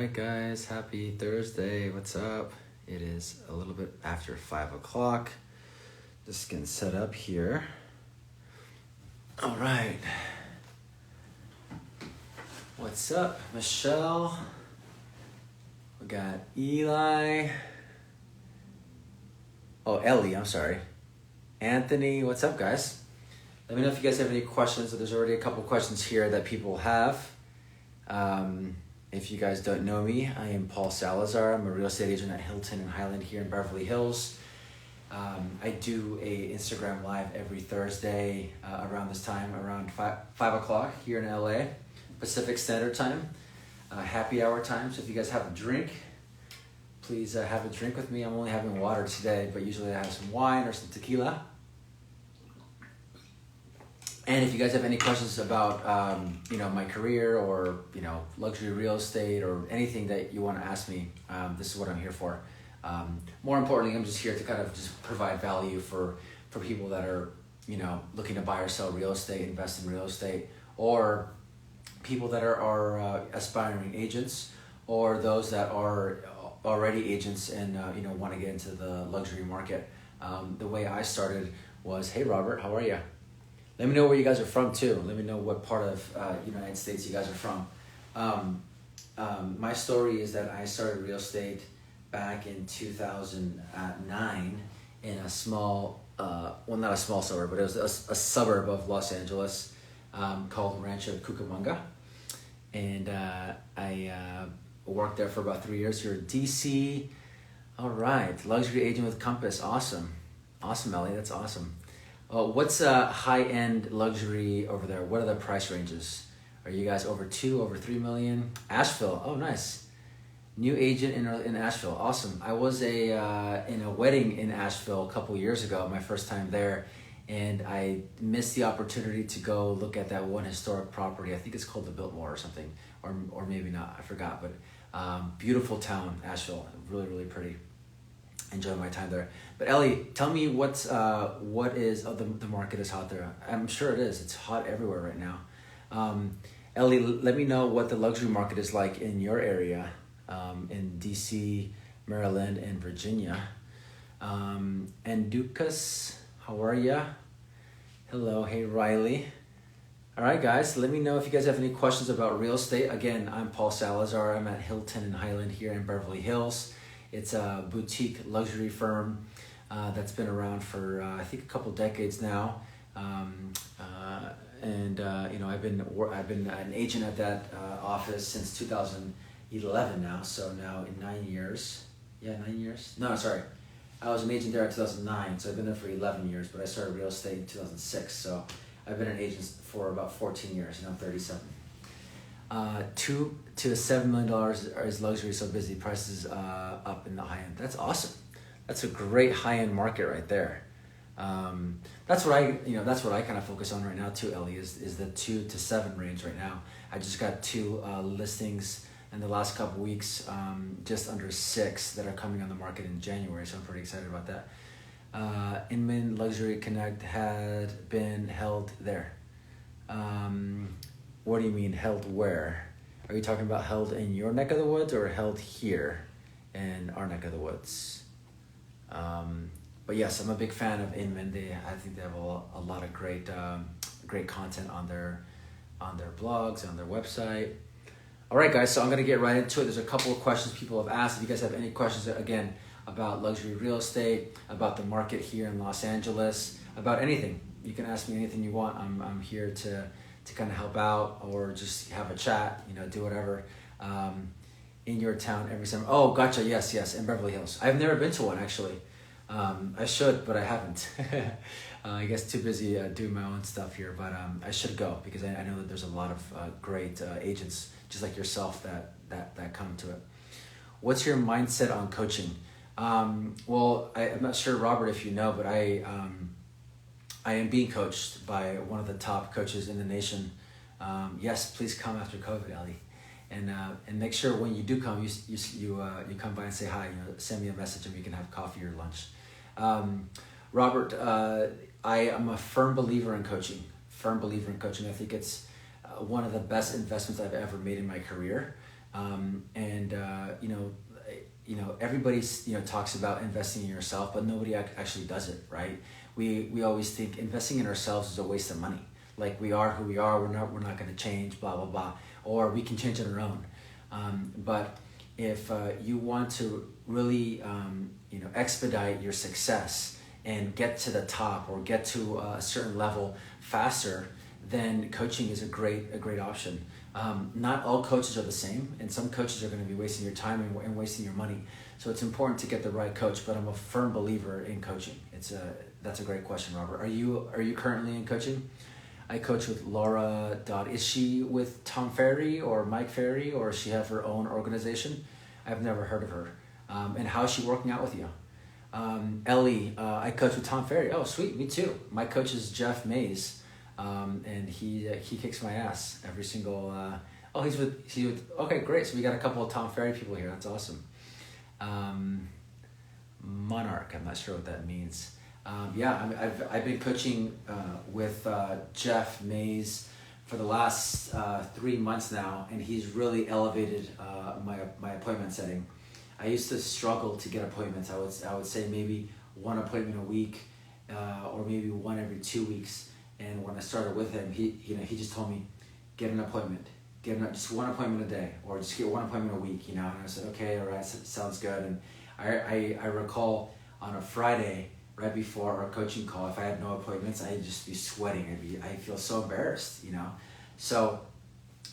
right, guys, happy Thursday. What's up? It is a little bit after 5 o'clock. Just getting set up here. All right. What's up, Michelle? We got Eli. Oh, Ellie, I'm sorry. Anthony, what's up, guys? Let me know if you guys have any questions. There's already a couple questions here that people have. If you guys don't know me, I am Paul Salazar. I'm a real estate agent at Hilton and Hyland here in Beverly Hills. I do a Instagram live every Thursday around this time, around 5 o'clock here in LA, Pacific Standard Time, happy hour time. So if you guys have a drink, please have a drink with me. I'm only having water today, but usually I have some wine or some tequila. And if you guys have any questions about, my career or, luxury real estate or anything that you want to ask me, this is what I'm here for. More importantly, I'm just here to kind of just provide value for people that are, looking to buy or sell real estate, invest in real estate, or people that are aspiring agents, or those that are already agents and, want to get into the luxury market. The way I started was, hey, Robert, how are you? Let me know where you guys are from too. Let me know what part of United States you guys are from. My story is that I started real estate back in 2009 in a small, not a small suburb, but it was a suburb of Los Angeles called Rancho Cucamonga. And I worked there for about 3 years here in DC. All right, luxury agent with Compass, awesome. Awesome, Ellie, that's awesome. What's high-end luxury over there? What are the price ranges? Are you guys over 2, over 3 million? Asheville, oh nice. New agent in Asheville, awesome. I was in a wedding in Asheville a couple years ago, my first time there, and I missed the opportunity to go look at that one historic property. I think it's called the Biltmore or something, or maybe not, I forgot, but beautiful town, Asheville, really, really pretty. Enjoy my time there. But Ellie, tell me what is the market is hot there. I'm sure it is. It's hot everywhere right now. Ellie, let me know what the luxury market is like in your area, in DC, Maryland, and Virginia. And Dukas, how are ya? Hello, hey Riley. All right, guys, let me know if you guys have any questions about real estate. Again, I'm Paul Salazar. I'm at Hilton and Hyland here in Beverly Hills. It's a boutique luxury firm that's been around for I think a couple decades now, I've been an agent at that office since 2011 now. So now in 9 years, 9 years. No, sorry, I was an agent there in 2009, so I've been there for 11 years. But I started real estate in 2006, so I've been an agent for about 14 years, and I'm 37. $2 to $7 million is luxury, so busy. Prices up in the high end. That's awesome. That's a great high end market right there. That's what I kind of focus on right now too, Ellie, is the 2 to 7 range right now. I just got 2 listings in the last couple weeks, just under 6 that are coming on the market in January. So I'm pretty excited about that. Inman Luxury Connect had been held there. What do you mean held where? Are you talking about held in your neck of the woods or held here in our neck of the woods? But yes, I'm a big fan of Inman. I think they have a lot of great content on their blogs, on their website. All right, guys, so I'm gonna get right into it. There's a couple of questions people have asked. If you guys have any questions, again, about luxury real estate, about the market here in Los Angeles, about anything, you can ask me anything you want. I'm here to kind of help out or just have a chat, do whatever. In your town every summer. Oh, gotcha. Yes, in Beverly Hills. I've never been to one, actually. I should, but I haven't. I guess too busy doing my own stuff here, but I should go because I know that there's a lot of great agents just like yourself that come to it. What's your mindset on coaching? Well, I'm not sure, Robert, if you know, but I am being coached by one of the top coaches in the nation. Yes, please come after COVID, Ellie, and make sure when you do come, you come by and say hi. Send me a message and we can have coffee or lunch. Robert, I am a firm believer in coaching. I think it's one of the best investments I've ever made in my career. And everybody's talks about investing in yourself, but nobody actually does it, right? We always think investing in ourselves is a waste of money. Like, we are who we are. We're not going to change. Blah blah blah. Or we can change on our own. But if you want to really expedite your success and get to the top or get to a certain level faster, then coaching is a great option. Not all coaches are the same, and some coaches are going to be wasting your time and wasting your money. So it's important to get the right coach, but I'm a firm believer in coaching. That's a great question, Robert. Are you currently in coaching? I coach with Laura. Is she with Tom Ferry or Mike Ferry, or does she have her own organization? I've never heard of her. And how is she working out with you? Ellie, I coach with Tom Ferry. Oh, sweet, me too. My coach is Jeff Mays, and he kicks my ass every single. He's with. Okay, great. So we got a couple of Tom Ferry people here. That's awesome. Monarch. I'm not sure what that means. I've been coaching with Jeff Mays for the last 3 months now, and he's really elevated my appointment setting. I used to struggle to get appointments. I would say maybe one appointment a week, or maybe one every 2 weeks. And when I started with him, he just told me, get an appointment, just one appointment a day, or just get one appointment a week. And I said, okay, all right, sounds good. And I recall on a Friday, right before our coaching call, if I had no appointments, I'd just be sweating. I feel so embarrassed, So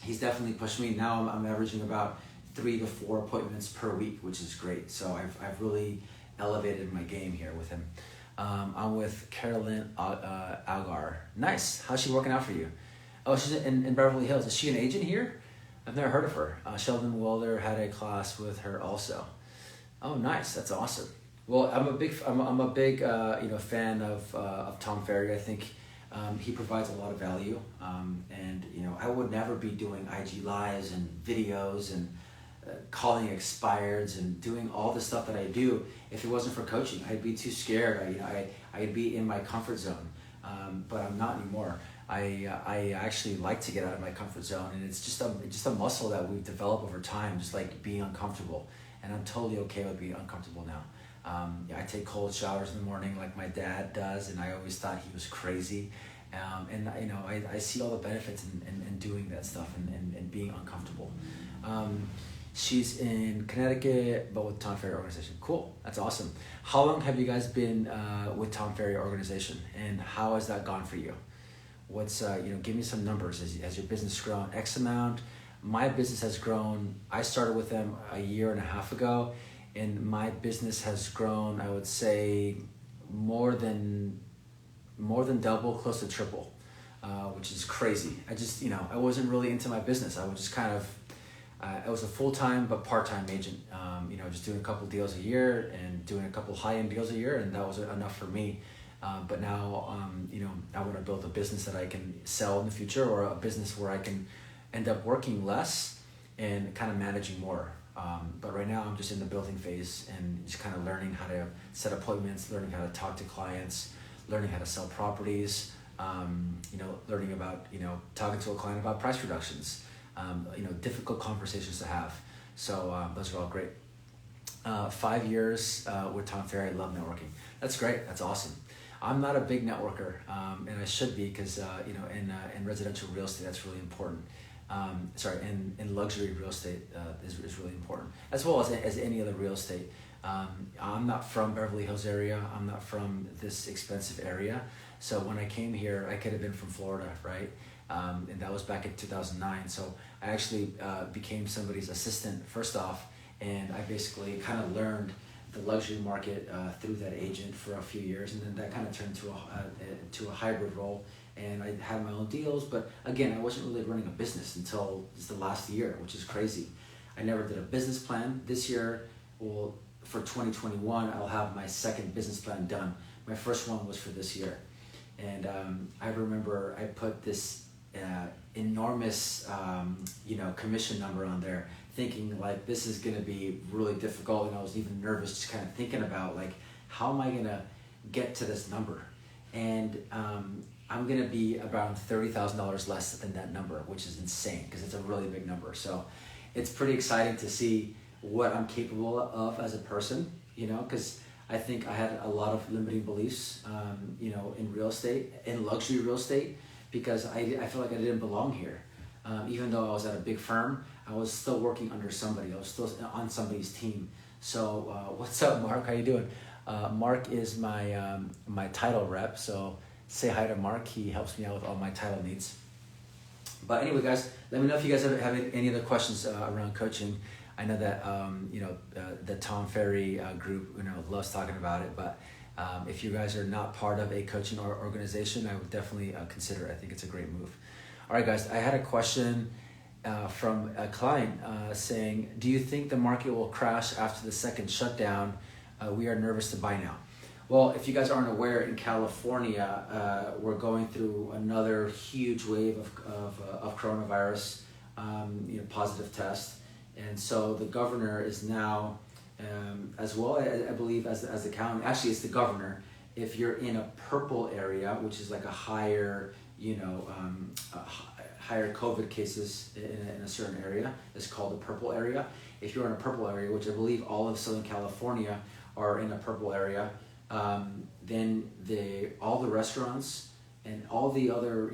he's definitely pushed me. Now I'm averaging about 3 to 4 appointments per week, which is great. So I've really elevated my game here with him. I'm with Carolyn Algar. Nice. How's she working out for you? Oh, she's in Beverly Hills. Is she an agent here? I've never heard of her. Sheldon Wilder had a class with her also. Oh, nice. That's awesome. Well, I'm a big fan of Tom Ferry. I think he provides a lot of value, and I would never be doing IG lives and videos and calling expireds and doing all the stuff that I do if it wasn't for coaching. I'd be too scared. I'd be in my comfort zone, but I'm not anymore. I actually like to get out of my comfort zone, and it's just a muscle that we've developed over time, just like being uncomfortable. And I'm totally okay with being uncomfortable now. I take cold showers in the morning like my dad does, and I always thought he was crazy. And I see all the benefits in doing that stuff and being uncomfortable. She's in Connecticut, but with Tom Ferry organization. Cool, that's awesome. How long have you guys been with Tom Ferry organization, and how has that gone for you? What's give me some numbers. Has your business grown X amount? My business has grown. I started with them a year and a half ago, and my business has grown, I would say, more than double, close to triple, which is crazy. I wasn't really into my business. I was just I was a full-time but part-time agent, just doing a couple deals a year and doing a couple high-end deals a year, and that was enough for me. But now, I want to build a business that I can sell in the future, or a business where I can end up working less and kind of managing more. But right now I'm just in the building phase and just kind of learning how to set appointments, learning how to talk to clients, learning how to sell properties, learning about, talking to a client about price reductions, difficult conversations to have. So those are all great. 5 years with Tom Ferry. I love networking. That's great. That's awesome. I'm not a big networker, and I should be, because in residential real estate, that's really important. In luxury real estate is really important, as well as any other real estate. I'm not from Beverly Hills area. I'm not from this expensive area. So when I came here, I could have been from Florida, right? And that was back in 2009. So I actually became somebody's assistant first off, and I basically kind of learned the luxury market through that agent for a few years, and then that kind of turned to a hybrid role. And I had my own deals, but again, I wasn't really running a business until just the last year, which is crazy. I never did a business plan. This year, for 2021, I'll have my second business plan done. My first one was for this year. And I remember I put this enormous, commission number on there, thinking like this is gonna be really difficult, and I was even nervous just kind of thinking about like, how am I gonna get to this number? And I'm gonna be around $30,000 less than that number, which is insane because it's a really big number. So it's pretty exciting to see what I'm capable of as a person, because I think I had a lot of limiting beliefs, in real estate, in luxury real estate, because I feel like I didn't belong here. Even though I was at a big firm, I was still working under somebody. I was still on somebody's team. So what's up, Mark? How you doing? Mark is my title rep. So say hi to Mark. He helps me out with all my title needs. But anyway, guys, let me know if you guys have any other questions around coaching. I know that the Tom Ferry group loves talking about it. But if you guys are not part of a coaching organization, I would definitely consider it. I think it's a great move. All right, guys, I had a question from a client saying, do you think the market will crash after the second shutdown? We are nervous to buy now. Well, if you guys aren't aware, in California, we're going through another huge wave of coronavirus, positive test. And so the governor is now, as well, I believe, as the county, actually it's the governor, if you're in a purple area, which is like a higher, higher COVID cases in a certain area, it's called the purple area. If you're in a purple area, which I believe all of Southern California are in a purple area, then all the restaurants and all the other,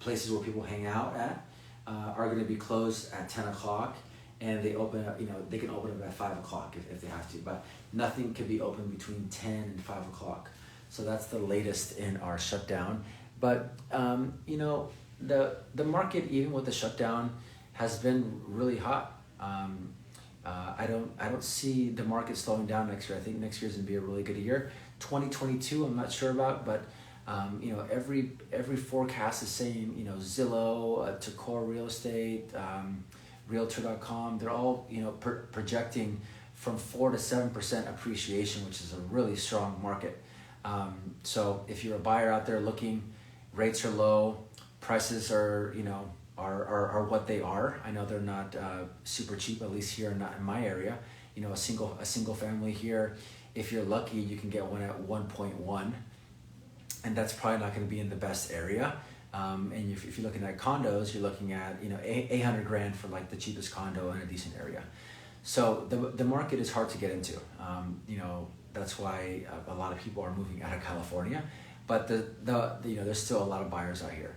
places where people hang out at are going to be closed at 10 o'clock. And they open up, they can open up at 5 o'clock if they have to, but nothing can be open between 10 and 5 o'clock. So that's the latest in our shutdown. But, the market, even with the shutdown, has been really hot. I don't see the market slowing down next year. I think next year is going to be a really good year. 2022, I'm not sure about, but every forecast is saying, Zillow, Tacor Real Estate, Realtor.com, they're all projecting from 4 to 7% appreciation, which is a really strong market. So if you're a buyer out there looking, rates are low, prices are are what they are. I know they're not super cheap, at least here in my area. A single family here, if you're lucky, you can get one at 1.1, and that's probably not going to be in the best area. And if you're looking at condos, you're looking at $800,000 for like the cheapest condo in a decent area. So the market is hard to get into. That's why a lot of people are moving out of California, but there's still a lot of buyers out here.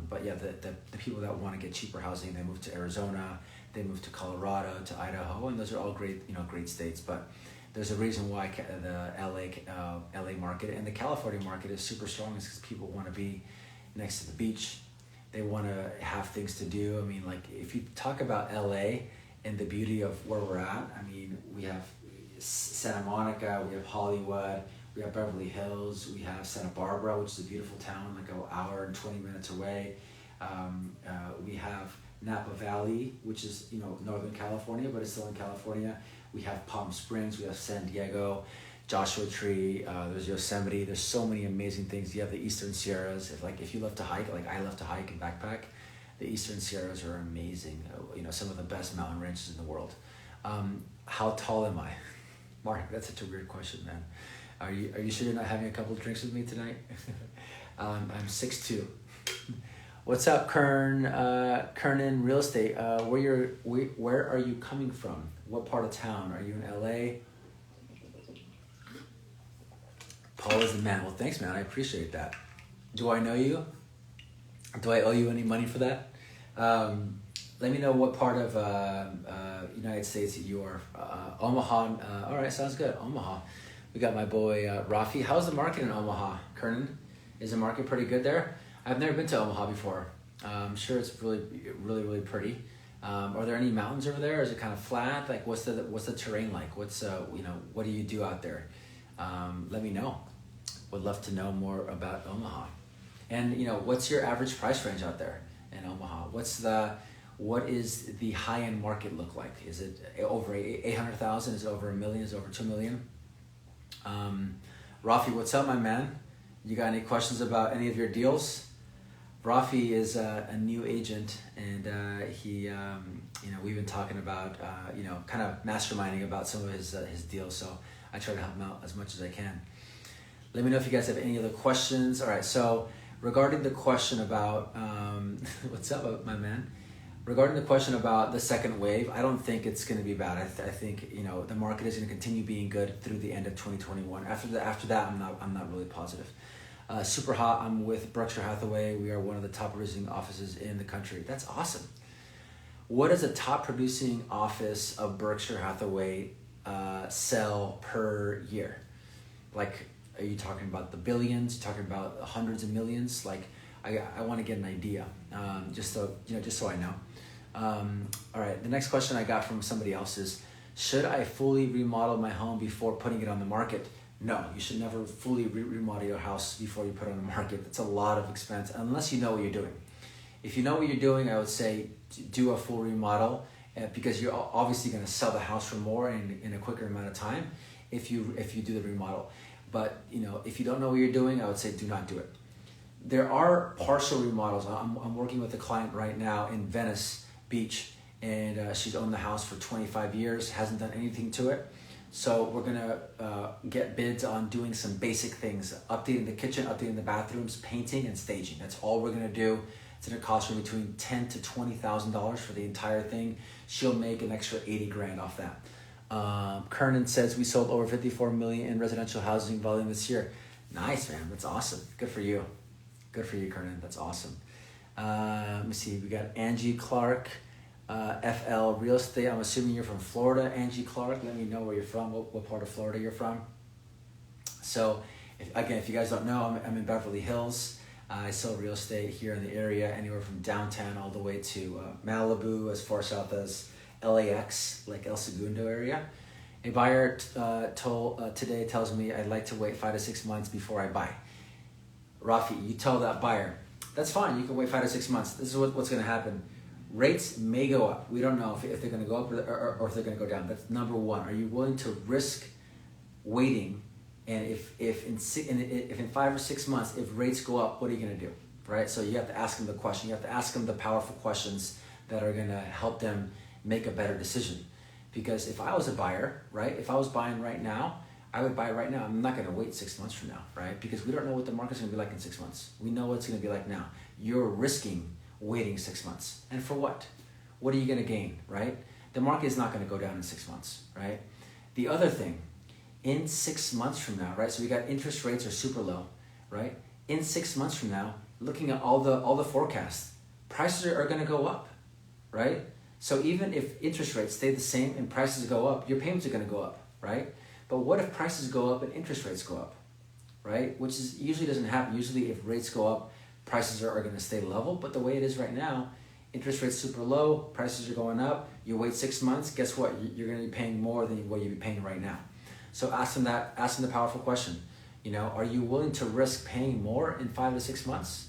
But yeah, the people that want to get cheaper housing, they move to Arizona, they move to Colorado, to Idaho, and those are all great states. But there's a reason why the LA market and the California market is super strong, is because people want to be next to the beach. They want to have things to do. I mean, like if you talk about LA and the beauty of where we're at, I mean, we have Santa Monica, we have Hollywood, we have Beverly Hills, we have Santa Barbara, which is a beautiful town, like an hour and 20 minutes away. We have Napa Valley, which is Northern California, but it's still in California. We have Palm Springs, we have San Diego, Joshua Tree, there's Yosemite. There's so many amazing things. You have the Eastern Sierras. If you love to hike, like I love to hike and backpack, the Eastern Sierras are amazing. Some of the best mountain ranges in the world. How tall am I? Mark, that's such a weird question, man. Are you sure you're not having a couple of drinks with me tonight? I'm 6'2". What's up, Kernan Real Estate? Where are you coming from? What part of town? Are you in LA? Paul is the man. Well, thanks, man. I appreciate that. Do I know you? Do I owe you any money for that? Let me know what part of United States you are. Omaha. All right, sounds good. Omaha. We got my boy Rafi. How's the market in Omaha, Kernan? Is the market pretty good there? I've never been to Omaha before. I'm sure it's really, really, really pretty. Are there any mountains over there? Is it kind of flat? Like, what's the terrain like? What do you do out there? Let me know. Would love to know more about Omaha. And what's your average price range out there in Omaha? What is the high-end market look like? Is it over 800,000? Is it over $1 million? Is it over $2 million? Rafi, what's up, my man? You got any questions about any of your deals? Rafi is a new agent, and we've been talking about kind of masterminding about some of his deals. So I try to help him out as much as I can. Let me know if you guys have any other questions. All right, so regarding the question about what's up, my man? Regarding the question about the second wave, I don't think it's going to be bad. I think the market is going to continue being good through the end of 2021. After that, I'm not really positive. Super hot. I'm with Berkshire Hathaway. We are one of the top producing offices in the country. That's awesome. What does a top producing office of Berkshire Hathaway sell per year? Like, are you talking about the billions? Talking about hundreds of millions? Like, I want to get an idea, just so I know. All right, the next question I got from somebody else is, should I fully remodel my home before putting it on the market? No, you should never fully remodel your house before you put it on the market. That's a lot of expense, unless you know what you're doing. If you know what you're doing, I would say do a full remodel, because you're obviously going to sell the house for more in a quicker amount of time if you do the remodel. But if you don't know what you're doing, I would say do not do it. There are partial remodels. I'm working with a client right now in Venice Beach, and she's owned the house for 25 years, hasn't done anything to it. So we're gonna get bids on doing some basic things, updating the kitchen, updating the bathrooms, painting and staging. That's all we're gonna do. It's gonna cost her between $10,000 to $20,000 for the entire thing. She'll make an extra 80 grand off that. Kernan says we sold over 54 million in residential housing volume this year. Nice, man. That's awesome. Good for you. Good for you, Kernan. That's awesome. Let me see. We got Angie Clark, FL Real Estate. I'm assuming you're from Florida, Angie Clark. Let me know where you're from, what part of Florida you're from. So, if you guys don't know, I'm in Beverly Hills. I sell real estate here in the area, anywhere from downtown all the way to Malibu, as far south as LAX, like El Segundo area. A buyer today tells me I'd like to wait 5 to 6 months before I buy. Rafi, you tell that buyer, that's fine, you can wait 5 to 6 months. This is what's going to happen. Rates may go up. We don't know if they're going to go up or if they're going to go down. That's number one. Are you willing to risk waiting? And if in 5 or 6 months, if rates go up, what are you going to do? Right? So you have to ask them the question. You have to ask them the powerful questions that are going to help them make a better decision. Because if I was a buyer, right? If I was buying right now, I would buy right now. I'm not going to wait 6 months from now, right? Because we don't know what the market's going to be like in 6 months. We know what it's going to be like now. You're risking waiting 6 months. And for what? What are you going to gain, right? The market is not going to go down in 6 months, right? The other thing, in 6 months from now, right? So we got interest rates are super low, right? In 6 months from now, looking at all the forecasts, prices are going to go up, right? So even if interest rates stay the same and prices go up, your payments are going to go up, right? But what if prices go up and interest rates go up, right? Which usually doesn't happen. Usually if rates go up, prices are going to stay level. But the way it is right now, interest rates super low, prices are going up. You wait 6 months, guess what? You're going to be paying more than what you'd be paying right now. So ask them the powerful question. Are you willing to risk paying more in 5 to 6 months?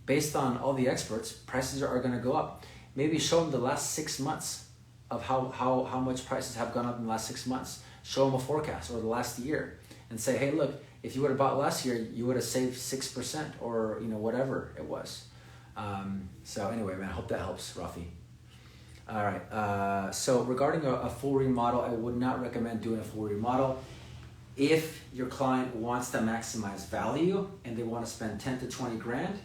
Based on all the experts, prices are going to go up. Maybe show them the last 6 months of how much prices have gone up in the last 6 months. Show them a forecast or the last year and say, hey, look, if you would have bought last year, you would have saved 6% or whatever it was. So anyway, man, I hope that helps, Rafi. All right. So regarding a full remodel, I would not recommend doing a full remodel. If your client wants to maximize value and they want to spend 10 to 20 grand,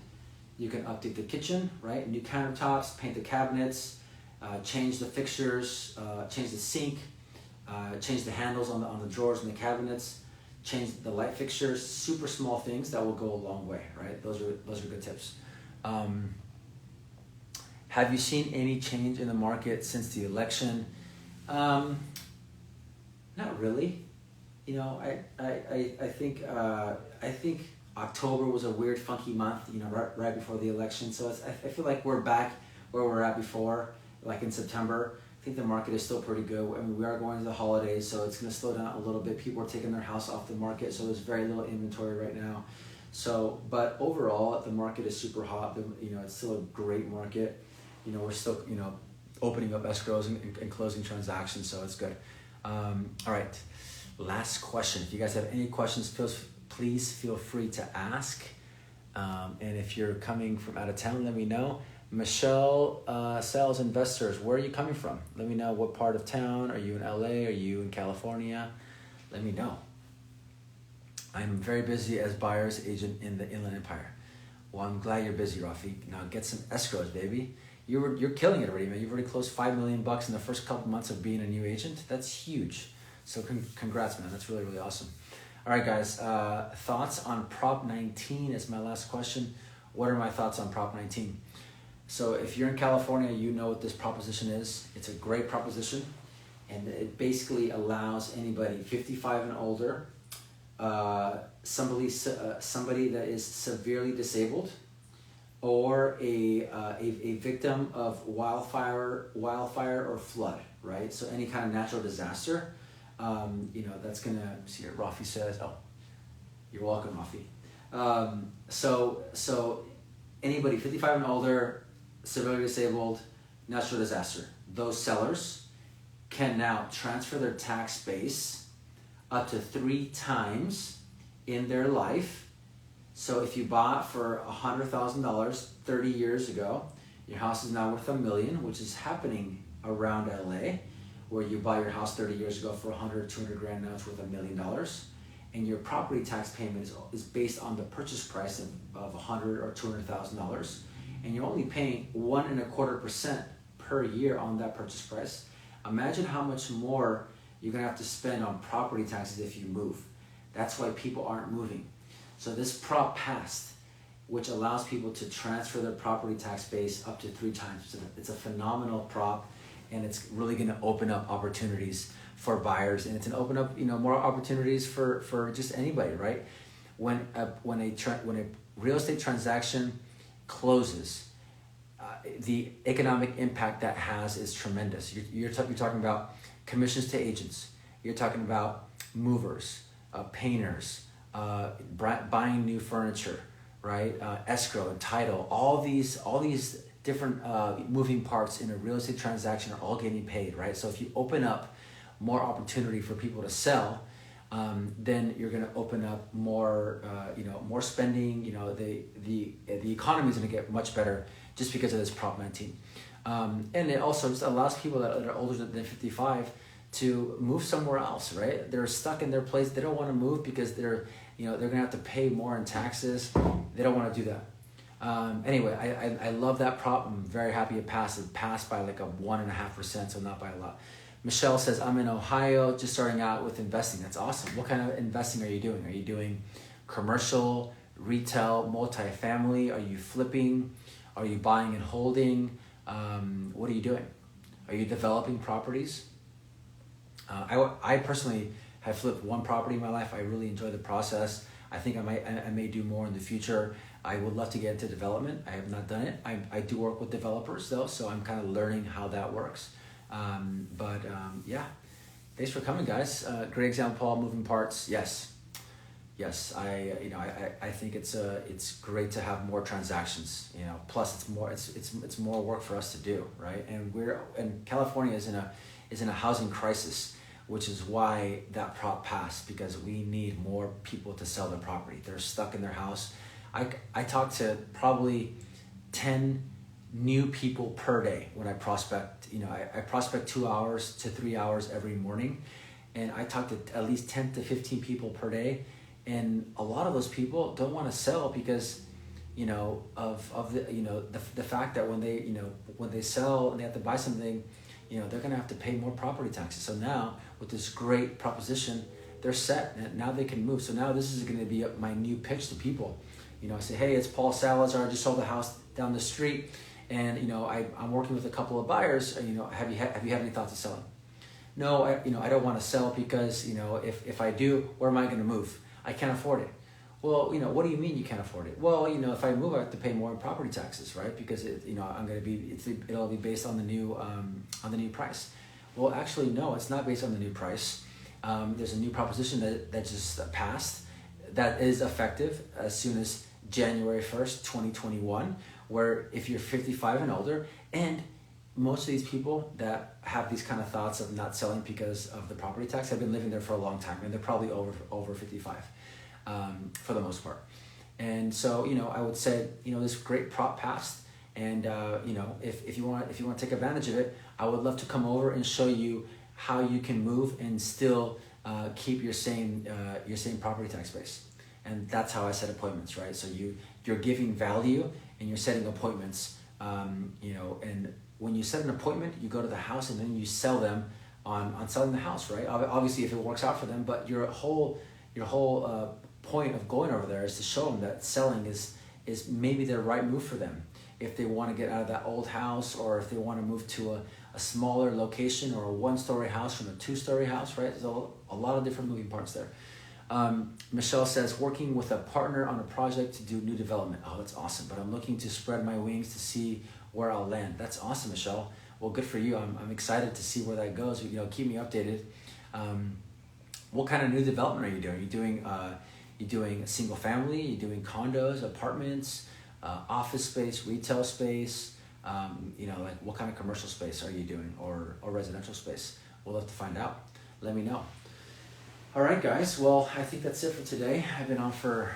you can update the kitchen, right? New countertops, paint the cabinets, change the fixtures, change the sink, change the handles on the drawers and the cabinets, change the light fixtures. Super small things that will go a long way, right? Those are good tips. Have you seen any change in the market since the election? Not really. I think October was a weird, funky month. Right before the election. So I feel like we're back where we were at before, like in September. I think the market is still pretty good. I mean, we are going to the holidays, so it's going to slow down a little bit. People are taking their house off the market, so there's very little inventory right now. So, but overall, the market is super hot. It's still a great market. We're still, opening up escrows and closing transactions, so it's good. All right, last question. If you guys have any questions, please feel free to ask. And if you're coming from out of town, let me know. Michelle sells investors. Where are you coming from? Let me know what part of town. Are you in LA? Are you in California? Let me know. I'm very busy as buyer's agent in the Inland Empire. Well, I'm glad you're busy, Rafi. Now get some escrows, baby. you're killing it already, man. You've already closed $5 million in the first couple months of being a new agent. That's huge. So congrats, man. That's really, really awesome. All right, guys. Thoughts on Prop 19 is my last question. What are my thoughts on Prop 19? So if you're in California, you know what this proposition is. It's a great proposition, and it basically allows anybody 55 and older, somebody that is severely disabled, or a victim of wildfire or flood, right? So any kind of natural disaster, that's gonna, see here, Rafi says, oh, you're welcome, Rafi. So anybody 55 and older, severely disabled, natural disaster, those sellers can now transfer their tax base up to 3 times in their life. So if you bought for $100,000 30 years ago, your house is now worth $1 million, which is happening around LA, where you buy your house 30 years ago for 100, 200 grand, now it's worth $1 million. And your property tax payment is based on the purchase price of $100,000 or $200,000. And you're only paying 1.25% per year on that purchase price. Imagine how much more you're gonna have to spend on property taxes if you move. That's why people aren't moving. So this prop passed, which allows people to transfer their property tax base up to 3 times. It's a phenomenal prop, and it's really gonna open up opportunities for buyers, and it's gonna open up more opportunities for just anybody, right? When a real estate transaction closes, the economic impact that has is tremendous. You're talking about commissions to agents. You're talking about movers, painters, buying new furniture, right? Escrow and title. All these different moving parts in a real estate transaction are all getting paid, right? So if you open up more opportunity for people to sell, then you're going to open up more, more spending. The economy is going to get much better just because of this Prop 19, and it also just allows people that are older than 55 to move somewhere else. Right? They're stuck in their place. They don't want to move because they're going to have to pay more in taxes. They don't want to do that. Anyway, I love that prop. I'm very happy it passed. It passed by like a 1.5%, so not by a lot. Michelle says, I'm in Ohio, just starting out with investing. That's awesome. What kind of investing are you doing? Are you doing commercial, retail, multifamily? Are you flipping? Are you buying and holding? What are you doing? Are you developing properties? I personally have flipped 1 property in my life. I really enjoy the process. I think I may do more in the future. I would love to get into development. I have not done it. I do work with developers though, so I'm kind of learning how that works. Yeah, thanks for coming, guys. Great example, Paul. Moving parts, yes. I think it's great to have more transactions. Plus it's more work for us to do, right? And California is in a housing crisis, which is why that prop passed, because we need more people to sell their property. They're stuck in their house. I talk to probably 10 new people per day when I prospect. I prospect 2 hours to 3 hours every morning, and I talk to at least 10 to 15 people per day, and a lot of those people don't want to sell because of the fact that when they sell and they have to buy something, they're gonna have to pay more property taxes. So now with this great proposition, they're set, and now they can move. So now this is gonna be my new pitch to people. I say, hey, it's Paul Salazar. I just sold the house down the street, and I'm working with a couple of buyers. Have you had any thoughts of selling? No, I don't want to sell because if I do, where am I going to move? I can't afford it. Well, what do you mean you can't afford it? Well, if I move, I have to pay more in property taxes, right? Because it'll be based on the new price. Well, actually, no, it's not based on the new price. There's a new proposition that just passed that is effective as soon as January 1st, 2021, where if you're 55 and older, and most of these people that have these kind of thoughts of not selling because of the property tax have been living there for a long time, and they're probably over 55 for the most part. And so, I would say, this great prop passed, and if you want to take advantage of it, I would love to come over and show you how you can move and still keep your same property tax base. And that's how I set appointments, right? So you're giving value and you're setting appointments You know, and when you set an appointment, you go to the house and then you sell them on selling the house, right? Obviously, if it works out for them, but your whole point of going over there is to show them that selling is maybe the right move for them. If they want to get out of that old house, or if they want to move to a smaller location, or a 1-story house from a 2-story house, right? There's a lot of different moving parts there. Michelle says, working with a partner on a project to do new development. Oh, that's awesome. But I'm looking to spread my wings to see where I'll land. That's awesome, Michelle. Well, good for you. I'm excited to see where that goes. You know, keep me updated. What kind of new development are you doing? You doing single family? You doing condos, apartments, office space, retail space? You know, like what kind of commercial space are you doing, or residential space? We'll have to find out. Let me know. All right, guys. Well, I think that's it for today. I've been on for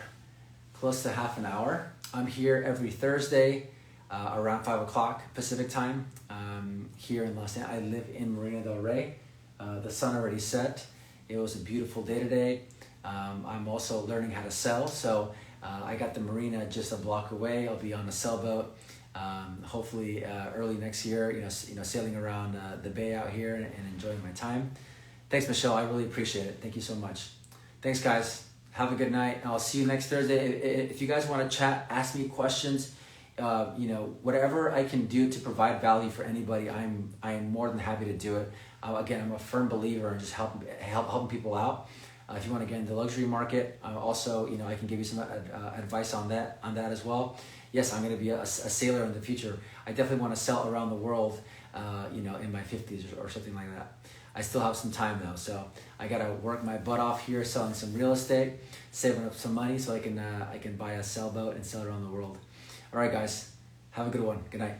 close to half an hour. I'm here every Thursday around 5 o'clock Pacific time here in Los Angeles. I live in Marina del Rey. The sun already set. It was a beautiful day today. I'm also learning how to sail. So I got the marina just a block away. I'll be on a sailboat. Hopefully early next year, you know, sailing around the bay out here and enjoying my time. Thanks, Michelle. I really appreciate it. Thank you so much. Thanks, guys. Have a good night. I'll see you next Thursday. If you guys want to chat, ask me questions, you know, whatever I can do to provide value for anybody, I am more than happy to do it. Again, I'm a firm believer in just helping people out. If you want to get into the luxury market, also, you know, I can give you some advice on that as well. Yes, I'm going to be a sailor in the future. I definitely want to sail around the world, you know, in my 50s or something like that. I still have some time though, so I gotta work my butt off here selling some real estate, saving up some money so I can buy a sailboat and sail around the world. All right, guys, have a good one. Good night.